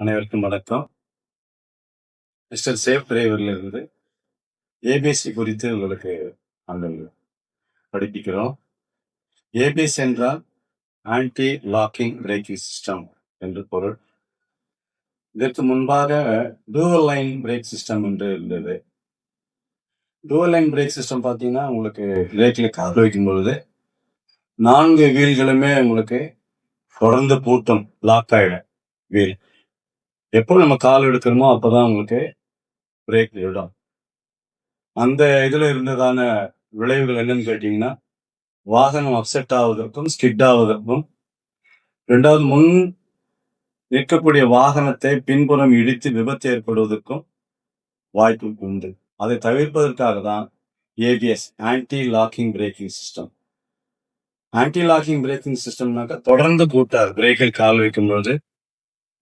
அனைவருக்கும் வணக்கம். Mister safe டிரைவர்ல இருந்து ஏபிஎஸ்சி குறித்து உங்களுக்கு நாங்கள் படிப்பிக்கிறோம். ஏபிஎஸ் என்றால் ஆன்டி லாக்கிங் பிரேக்கிங் சிஸ்டம் என்று பொருள். இதற்கு முன்பாக டூவல் லைன் பிரேக் சிஸ்டம் என்று இருந்தது. டூவல் லைன் பிரேக் சிஸ்டம் பார்த்தீங்கன்னா, உங்களுக்கு பிரேக்கில் கால் வைக்கும் பொழுது 4 வீல்களுமே உங்களுக்கு தொடர்ந்து பூட்டும், லாக் ஆயிடும் வீல். எப்போ நம்ம கால் எடுக்கிறோமோ அப்போதான் உங்களுக்கு பிரேக் விடும். அந்த இதில் இருந்ததான விளைவுகள் என்னன்னு கேட்டிங்கன்னா, வாகனம் அப்செட் ஆவதற்கும் ஸ்கிட் ஆவதற்கும், 2வது முன் நிற்கக்கூடிய வாகனத்தை பின்புறம் இடித்து விபத்து ஏற்படுவதற்கும் வாய்ப்பு உண்டு. அதை தவிர்ப்பதற்காக தான் ABS, anti locking braking system. Anti locking braking சிஸ்டம்னாக்கா தொடர்ந்து பூட்டாது. பிரேக்கில் கால் வைக்கும்பொழுது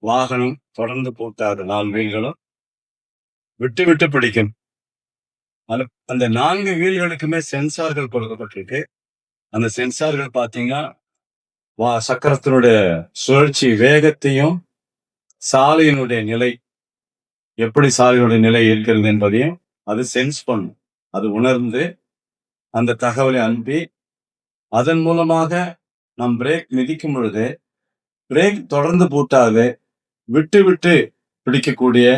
வாகனம் தொடர்ந்து பூட்டாது. 4 வீல்களும் விட்டு விட்டு பிடிக்கும். அந்த 4 வீல்களுக்குமே சென்சார்கள் கொடுக்கப்பட்டிருக்கு. அந்த சென்சார்கள் பார்த்தீங்கன்னா, சக்கரத்தினுடைய சுழற்சி வேகத்தையும், சாலையினுடைய நிலை, எப்படி சாலையினுடைய நிலை இருக்கிறது என்பதையும் அது சென்ஸ் பண்ணும். அது உணர்ந்து அந்த தகவலை அனுப்பி, அதன் மூலமாக நம் பிரேக் மிதிக்கும் பொழுது பிரேக் தொடர்ந்து பூட்டாது, விட்டு விட்டு பிடிக்கக்கூடிய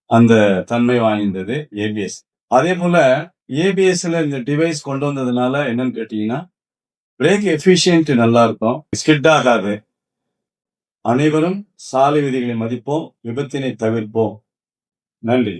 அந்த தன்மை வாய்ந்தது ஏபிஎஸ். அதே போல ஏபிஎஸ்ல இந்த டிவைஸ் கொண்டு வந்ததுனால என்னன்னு கேட்டீங்கன்னா, பிரேக் எஃபிஷியன்ட் நல்லா இருக்கும், ஸ்கிட் ஆகாது. அனைவரும் சாலை விதிகளை மதிப்போம், விபத்தினை தவிர்ப்போம். நன்றி.